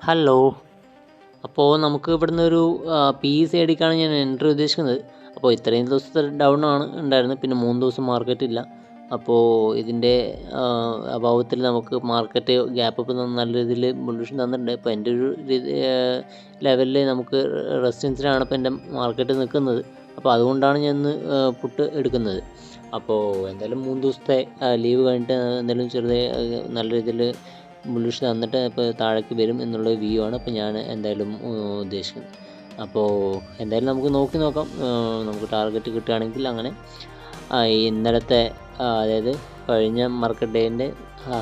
Hello. അപ്പോൾ നമുക്ക് ഇവിടുന്ന് ഒരു PEC അടിക്കാണ് ഞാൻ എൻട്രി ഉദ്ദേശിക്കുന്നത്. അപ്പോൾ ഇത്രയും ദിവസത്തെ ഡൗൺ ആണ് ഉണ്ടായിരുന്നത്. പിന്നെ 3 ദിവസം മാർക്കറ്റ് ഇല്ല. അപ്പോൾ ഇതിൻ്റെ അഭാവത്തിൽ നമുക്ക് മാർക്കറ്റ് ഗ്യാപ്പ് അപ്പ് നല്ല രീതിയിൽ ബുള്ളിഷ് തന്നിട്ടുണ്ട്. ഇപ്പോൾ എൻ്റെ ഒരു ലെവലിൽ നമുക്ക് റെസിസ്റ്റൻസിലാണ് ഇപ്പോൾ എൻ്റെ മാർക്കറ്റ് നിൽക്കുന്നത്. അപ്പോൾ അതുകൊണ്ടാണ് ഞാൻ ഇന്ന് പുട്ട് എടുക്കുന്നത്. അപ്പോൾ എന്തായാലും 3 ദിവസത്തെ ലീവ് കഴിഞ്ഞിട്ട് എന്തായാലും ചെറുതായി നല്ല രീതിയിൽ ബുള്ളിഷ് തന്നിട്ട് ഇപ്പോൾ താഴേക്ക് വരും എന്നുള്ള വ്യൂ ആണ് ഇപ്പോൾ ഞാൻ എന്തായാലും ഉദ്ദേശിക്കുന്നത്. അപ്പോൾ എന്തായാലും നമുക്ക് നോക്കാം. നമുക്ക് ടാർഗറ്റ് കിട്ടുകയാണെങ്കിൽ അങ്ങനെ ഇന്നലത്തെ അതായത് കഴിഞ്ഞ മാർക്കറ്റ് ഡേൻ്റെ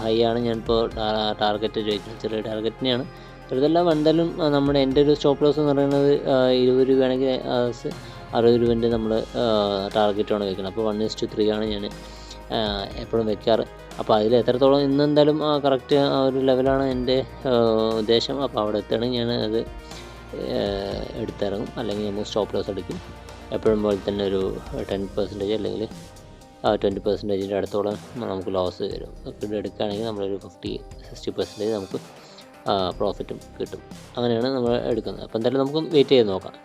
ഹൈ ആണ് ഞാനിപ്പോൾ ടാർഗറ്റ് ചോദിക്കുന്നത്. ചെറിയ ടാർഗറ്റിനെയാണ്, ചെറുതല്ല. എന്തായാലും നമ്മുടെ എൻ്റെ ഒരു സ്റ്റോപ്പ് ലോസ് എന്ന് പറയുന്നത് 20 രൂപയാണെങ്കിൽ 60 രൂപേൻ്റെ നമ്മൾ ടാർഗറ്റാണ് വയ്ക്കുന്നത്. അപ്പോൾ 1:3 ആണ് ഞാൻ എപ്പോഴും വെക്കാറ്. അപ്പോൾ അതിൽ എത്രത്തോളം ഇന്ന് എന്തായാലും കറക്റ്റ് ആ ഒരു ലെവലാണ് എൻ്റെ ഉദ്ദേശം. അപ്പോൾ അവിടെ എത്തണമെങ്കിൽ ഞാൻ അത് എടുത്തിറങ്ങും, അല്ലെങ്കിൽ നമ്മൾ സ്റ്റോപ്പ് ലോസ് എടുക്കും. എപ്പോഴും പോലെ തന്നെ ഒരു 10% അല്ലെങ്കിൽ 20% അടുത്തോളം നമുക്ക് ലോസ് വരും. എടുക്കുകയാണെങ്കിൽ നമ്മളൊരു 50-60% നമുക്ക് പ്രോഫിറ്റും കിട്ടും. അങ്ങനെയാണ് നമ്മൾ എടുക്കുന്നത്. അപ്പോൾ എന്തായാലും നമുക്ക് വെയിറ്റ് ചെയ്ത് നോക്കാം.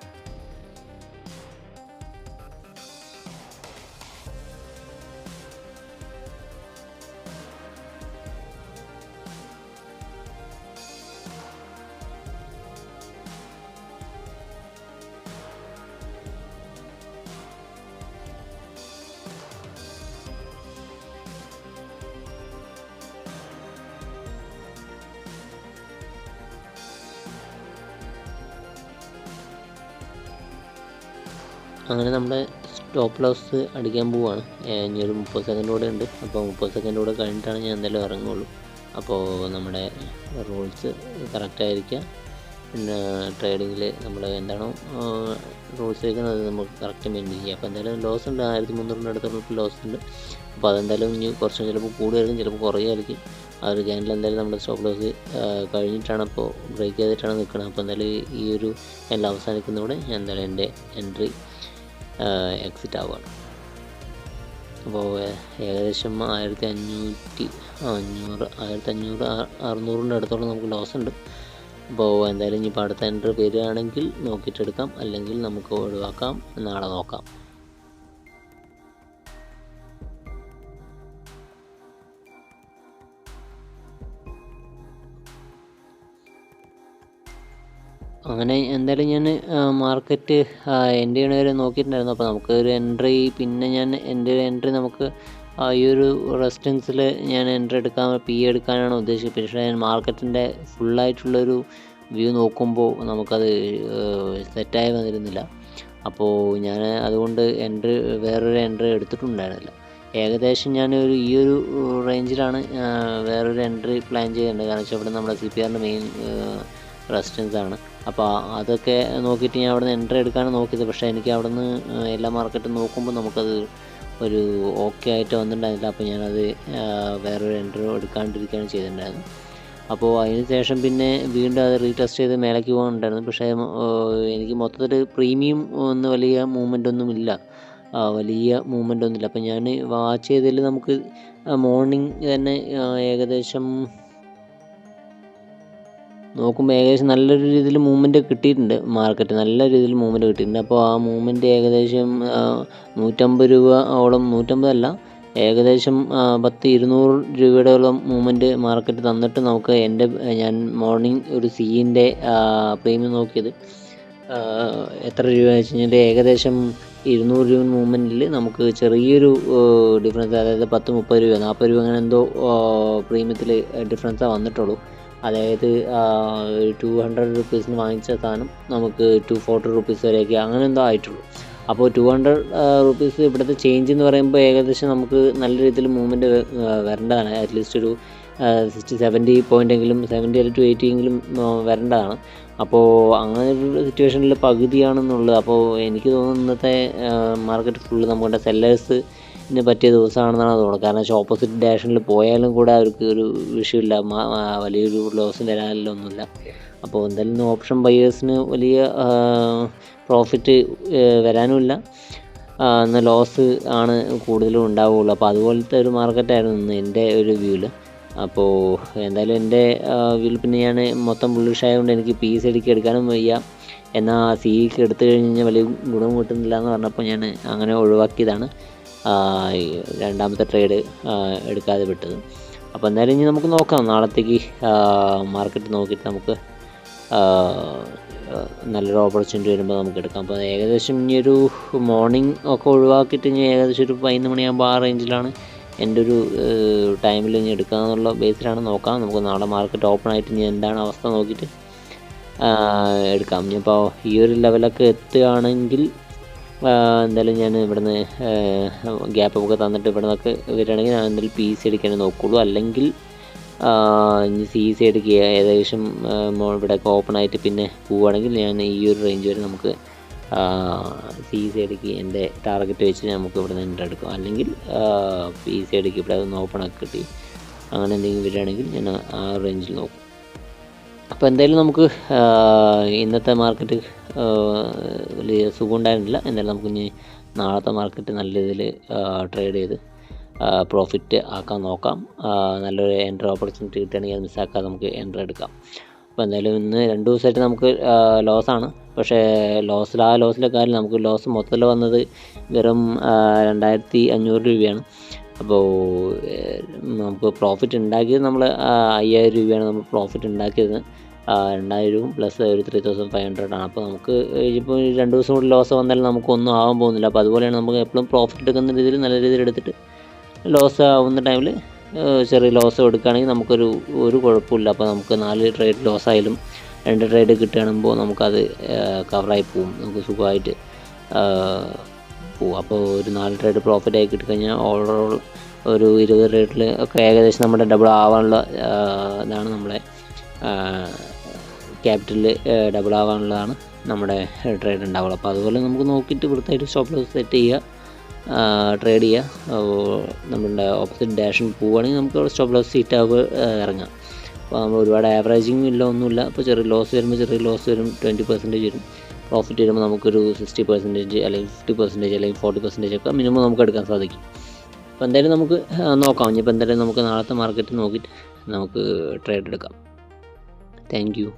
അങ്ങനെ നമ്മുടെ സ്റ്റോപ്പ് ലോസ് അടിക്കാൻ പോവുകയാണ്. ഇനി ഒരു 30 സെക്കൻഡ് കൂടെ ഉണ്ട്. അപ്പോൾ 30 സെക്കൻഡ് കൂടെ കഴിഞ്ഞിട്ടാണ് ഞാൻ എന്തായാലും ഇറങ്ങുള്ളൂ. അപ്പോൾ നമ്മുടെ റൂൾസ് കറക്റ്റായിരിക്കുക. പിന്നെ ട്രേഡിങ്ങിൽ നമ്മൾ എന്താണോ റൂൾസ് വയ്ക്കുന്നത് നമുക്ക് കറക്റ്റ് മെയിൻറ്റെയിൻ ചെയ്യുക. അപ്പോൾ എന്തായാലും ലോസ് ഉണ്ട്, 1300 അടുത്തുള്ള ലോസ് ഉണ്ട്. അപ്പോൾ അതെന്തായാലും ഇനി കുറച്ച് ചിലപ്പോൾ കൂടുതലായിരിക്കും, ചിലപ്പോൾ കുറയായിരിക്കും. ആ ഒരു ക്യാൻഡിൽ എന്തായാലും നമ്മുടെ സ്റ്റോപ്പ് ലോസ് കഴിഞ്ഞിട്ടാണ്, അപ്പോൾ ബ്രേക്ക് ചെയ്തിട്ടാണ് നിൽക്കുന്നത്. അപ്പോൾ എന്തായാലും ഈ ഒരു ക്യാൻഡിൽ അവസാനിക്കുന്നതോടെ ഞാൻ എന്തായാലും എൻ്റെ എൻട്രി എക്സിറ്റ് ആവുകയാണ്. അപ്പോൾ ഏകദേശം 1500-1600 അടുത്തോളം നമുക്ക് ലോസ് ഉണ്ട്. അപ്പോൾ എന്തായാലും ഇനിയിപ്പോൾ അടുത്ത എൻട്രി വരികയാണെങ്കിൽ നോക്കിയിട്ടെടുക്കാം, അല്ലെങ്കിൽ നമുക്ക് ഒഴിവാക്കാം. നാളെ നോക്കാം. അങ്ങനെ എന്തായാലും ഞാൻ മാർക്കറ്റ് എൻ്റെ വരെ നോക്കിയിട്ടുണ്ടായിരുന്നു. അപ്പോൾ നമുക്ക് ഒരു എൻട്രി, പിന്നെ ഞാൻ എൻ്റെ എൻട്രി നമുക്ക് ഈ ഒരു റെസിസ്റ്റൻസിൽ ഞാൻ എൻട്രി എടുക്കാനാണ് ഉദ്ദേശിച്ചത്. പക്ഷേ ഞാൻ മാർക്കറ്റിൻ്റെ ഫുള്ളായിട്ടുള്ളൊരു വ്യൂ നോക്കുമ്പോൾ നമുക്കത് സെറ്റായി വന്നിരുന്നില്ല. അപ്പോൾ ഞാൻ അതുകൊണ്ട് വേറൊരു എൻട്രി എടുത്തിട്ടുണ്ടായിരുന്നില്ല. ഏകദേശം ഞാനൊരു ഈ ഒരു റേഞ്ചിലാണ് വേറൊരു എൻട്രി പ്ലാൻ ചെയ്യുന്നുണ്ട്. കാരണം വെച്ചാൽ ഇവിടെ നമ്മുടെ CPRൻ്റെ മെയിൻ റെസിസ്റ്റൻസ് ആണ്. അപ്പോൾ അതൊക്കെ നോക്കിയിട്ട് ഞാൻ അവിടെ നിന്ന് എൻട്രി എടുക്കാനാണ് നോക്കിയത്. പക്ഷേ എനിക്ക് അവിടെ നിന്ന് എല്ലാ മാർക്കറ്റും നോക്കുമ്പോൾ നമുക്കത് ഒരു ഓക്കെ ആയിട്ട് വന്നിട്ടുണ്ടായിരുന്നില്ല. അപ്പോൾ ഞാനത് വേറൊരു എൻട്രി എടുക്കാണ്ടിരിക്കുകയാണ് ചെയ്തിട്ടുണ്ടായിരുന്നത്. അപ്പോൾ അതിന് ശേഷം പിന്നെ വീണ്ടും അത് റീടെസ്റ്റ് ചെയ്ത് മേലേക്ക് പോകാനുണ്ടായിരുന്നു. പക്ഷേ എനിക്ക് മൊത്തത്തിൽ പ്രീമിയം ഒന്നും വലിയ മൂവ്മെൻ്റ് ഒന്നുമില്ല. അപ്പോൾ ഞാൻ വാച്ച് ചെയ്തതിൽ നമുക്ക് മോർണിംഗ് തന്നെ ഏകദേശം നോക്കുമ്പോൾ ഏകദേശം നല്ലൊരു രീതിയിൽ മൂവ്മെൻറ്റ് കിട്ടിയിട്ടുണ്ട്. മാർക്കറ്റ് നല്ല രീതിയിൽ മൂവ്മെൻറ്റ് കിട്ടിയിട്ടുണ്ട്. അപ്പോൾ ആ മൂവ്മെൻറ്റ് ഏകദേശം 150 രൂപയോളം, 150 അല്ല, ഏകദേശം 200 രൂപയോളം മൂവ്മെൻറ്റ് മാർക്കറ്റ് തന്നിട്ട് നമുക്ക് ഞാൻ മോർണിംഗ് ഒരു CEൻ്റെ പ്രീമിയം നോക്കിയത് എത്ര രൂപ വെച്ച് കഴിഞ്ഞാൽ ഏകദേശം 200 രൂപ മൂവ്മെൻറ്റിൽ നമുക്ക് ചെറിയൊരു ഡിഫറൻസ്, അതായത് 10-30 രൂപ 40 രൂപ അങ്ങനെ എന്തോ പ്രീമിയത്തിൽ ഡിഫറൻസാണ് വന്നിട്ടുള്ളൂ. അതായത് 200 റുപ്പീസിന് വാങ്ങിച്ച സാധനം നമുക്ക് 240 റുപ്പീസ് വരെയൊക്കെ അങ്ങനെ എന്തോ ആയിട്ടുള്ളൂ. അപ്പോൾ 200 റുപ്പീസ് ഇവിടുത്തെ ചേഞ്ച് എന്ന് പറയുമ്പോൾ ഏകദേശം നമുക്ക് നല്ല രീതിയിൽ മൂവ്മെൻറ്റ് വരേണ്ടതാണ്. അറ്റ്ലീസ്റ്റ് ഒരു 60-70 പോയിൻ്റെങ്കിലും 70 to 80 എങ്കിലും വരേണ്ടതാണ്. അപ്പോൾ അങ്ങനെ ഒരു സിറ്റുവേഷനിൽ പകുതിയാണെന്നുള്ളത്. അപ്പോൾ എനിക്ക് തോന്നുന്നു ഇന്നത്തെ മാർക്കറ്റ് ഫുള്ള് നമ്മുടെ സെല്ലേഴ്സിന് പറ്റിയ ദിവസമാണെന്നാണ് തോന്നുന്നത്. കാരണം വെച്ചാൽ ഓപ്പോസിറ്റ് ഡയറക്ഷനിൽ പോയാലും കൂടെ അവർക്ക് ഒരു വിഷയമില്ല, വലിയൊരു ലോസ് വരാനല്ലോ ഒന്നുമില്ല. അപ്പോൾ എന്തായാലും ഓപ്ഷൻ ബയേഴ്സിന് വലിയ പ്രോഫിറ്റ് വരാനുമില്ല, എന്നാൽ ലോസ് ആണ് കൂടുതലും ഉണ്ടാവുകയുള്ളൂ. അപ്പോൾ അതുപോലത്തെ ഒരു മാർക്കറ്റായിരുന്നു ഇന്ന് എൻ്റെ ഒരു വ്യൂവിൽ. അപ്പോൾ എന്തായാലും എൻ്റെ ഇതിൽ പിന്നെ ഞാൻ മൊത്തം ബുള്ളിഷ് ആയതുകൊണ്ട് എനിക്ക് PCDക്ക് എടുക്കാനും വയ്യ, എന്നാൽ CEക്ക് എടുത്തു കഴിഞ്ഞാൽ വലിയ ഗുണം കിട്ടുന്നില്ല എന്ന് പറഞ്ഞപ്പോൾ ഞാൻ അങ്ങനെ ഒഴിവാക്കിയതാണ് ഈ രണ്ടാമത്തെ ട്രേഡ് എടുക്കാതെ വിട്ടത്. അപ്പോൾ എന്തായാലും ഇനി നമുക്ക് നോക്കാം, നാളത്തേക്ക് മാർക്കറ്റ് നോക്കിയിട്ട് നമുക്ക് നല്ലൊരു ഓപ്പർച്യൂണിറ്റി വരുമ്പോൾ നമുക്ക് എടുക്കാം. അപ്പോൾ ഏകദേശം ഇനി ഒരു മോർണിംഗ് ഒക്കെ ഒഴിവാക്കിയിട്ട് ഇനി ഏകദേശം ഒരു 11 മണിയാകുമ്പോൾ ആ റേഞ്ചിലാണ് എൻ്റെ ഒരു ടൈമിൽ ഇനി എടുക്കാമെന്നുള്ള ബേസിലാണ് നോക്കാം. നമുക്ക് നാളെ മാർക്കറ്റ് ഓപ്പൺ ആയിട്ട് ഇനി എന്താണ് അവസ്ഥ നോക്കിയിട്ട് എടുക്കാം. ഇനിയിപ്പോൾ ഈ ഒരു ലെവലൊക്കെ എത്തുകയാണെങ്കിൽ എന്തായാലും ഞാൻ ഇവിടുന്ന് ഗ്യാപ്പൊക്കെ തന്നിട്ട് ഇവിടെ നിന്നൊക്കെ വരികയാണെങ്കിൽ ഞാൻ എന്തായാലും PCDക്കാൻ നോക്കുകയുള്ളൂ. അല്ലെങ്കിൽ ഇനി CEC എടുക്കുക, ഏകദേശം ഇവിടെയൊക്കെ ഓപ്പൺ ആയിട്ട് പിന്നെ പോവുകയാണെങ്കിൽ ഞാൻ ഈ ഒരു റേഞ്ച് വരെ നമുക്ക് CEC എടുക്കുക എൻ്റെ ടാർഗറ്റ് വെച്ച് നമുക്ക് ഇവിടെ നിന്ന് എൻ്റർ എടുക്കാം. അല്ലെങ്കിൽ PCDക്ക് ഇവിടെ ഒന്ന് ഓപ്പൺ ആക്കി കിട്ടി അങ്ങനെ എന്തെങ്കിലും വരികയാണെങ്കിൽ ഞാൻ ആ റേഞ്ചിൽ നോക്കും. അപ്പോൾ എന്തായാലും നമുക്ക് ഇന്നത്തെ മാർക്കറ്റ് വലിയ സുഖം ഉണ്ടായിരുന്നില്ല. എന്തായാലും നമുക്ക് ഇനി നാളത്തെ മാർക്കറ്റ് നല്ല രീതിയിൽ ട്രേഡ് ചെയ്ത് പ്രോഫിറ്റ് ആക്കാൻ നോക്കാം. നല്ലൊരു എൻട്രി ഓപ്പർച്യൂണിറ്റി കിട്ടുകയാണെങ്കിൽ അത് മിസ്സാക്കാതെ നമുക്ക് എൻട്രി എടുക്കാം. അപ്പോൾ എന്തായാലും ഇന്ന് 2 ദിവസമായിട്ട് നമുക്ക് ലോസാണ്. പക്ഷേ ലോസിലെ കാര്യം നമുക്ക് ലോസ് മൊത്തത്തിൽ വന്നത് വെറും 2500 രൂപയാണ്. അപ്പോൾ നമുക്ക് പ്രോഫിറ്റ് ഉണ്ടാക്കിയത് നമ്മൾ 5000 രൂപയാണ് നമ്മൾ പ്രോഫിറ്റ് ഉണ്ടാക്കിയത്. 2000 പ്ലസ് ഒരു 3500 ആണ്. അപ്പോൾ നമുക്ക് ഇപ്പോൾ 2 ദിവസം കൂടി ലോസ് വന്നാലും നമുക്കൊന്നും ആവാൻ പോകുന്നില്ല. അപ്പോൾ അതുപോലെയാണ് നമുക്ക് എപ്പോഴും പ്രോഫിറ്റ് എടുക്കുന്ന രീതിയിൽ നല്ല രീതിയിൽ എടുത്തിട്ട് ലോസ് ആവുന്ന ടൈമിൽ ചെറിയ ലോസ് എടുക്കുകയാണെങ്കിൽ ഒരു കുഴപ്പമില്ല. അപ്പോൾ നമുക്ക് 4 ട്രേഡ് ലോസ് ആയാലും 2 ട്രേഡ് കിട്ടുകയാകുമ്പോൾ നമുക്കത് കവറായി പോവും, നമുക്ക് സുഖമായിട്ട് പോവും. അപ്പോൾ ഒരു 4 ട്രേഡ് പ്രോഫിറ്റ് ആയി കിട്ടിക്കഴിഞ്ഞാൽ ഓവറോൾ ഒരു 20 ട്രേഡിൽ ഒക്കെ ഏകദേശം നമ്മുടെ ഡബിൾ ആവാനുള്ള ഇതാണ് നമ്മുടെ ക്യാപിറ്റൽ ഡബിൾ ആവാനുള്ളതാണ് നമ്മുടെ ട്രേഡ് ഉണ്ടാവുള്ളൂ. അപ്പോൾ അതുപോലെ നമുക്ക് നോക്കിയിട്ട് വൃത്തിയായിട്ട് സ്റ്റോപ്പ് ലോസ് സെറ്റ് ചെയ്യുക, ട്രേഡ് ചെയ്യുക. നമ്മളുടെ ഓപ്പോസിറ്റ് ഡയറക്ഷൻ പോവുകയാണെങ്കിൽ നമുക്ക് സ്റ്റോപ്പ് ലോസ് സീറ്റ് ആവുക ഇറങ്ങാം. അപ്പോൾ നമ്മൾ ഒരുപാട് ആവറേജിങ് ഇല്ല, ഒന്നുമില്ല. അപ്പോൾ ചെറിയ ലോസ് വരുമ്പോൾ ചെറിയ ലോസ് വരും, 20% വരും. പ്രോഫിറ്റ് വരുമ്പോൾ നമുക്കൊരു 60% അല്ലെങ്കിൽ 50% അല്ലെങ്കിൽ 40% ഒക്കെ മിനിമം നമുക്ക് എടുക്കാൻ സാധിക്കും. അപ്പോൾ എന്തായാലും നമുക്ക് നോക്കാം. ഇനിയിപ്പോൾ എന്തായാലും നമുക്ക് നാളത്തെ മാർക്കറ്റ് നോക്കിയിട്ട് നമുക്ക് ട്രേഡ് എടുക്കാം. Thank you.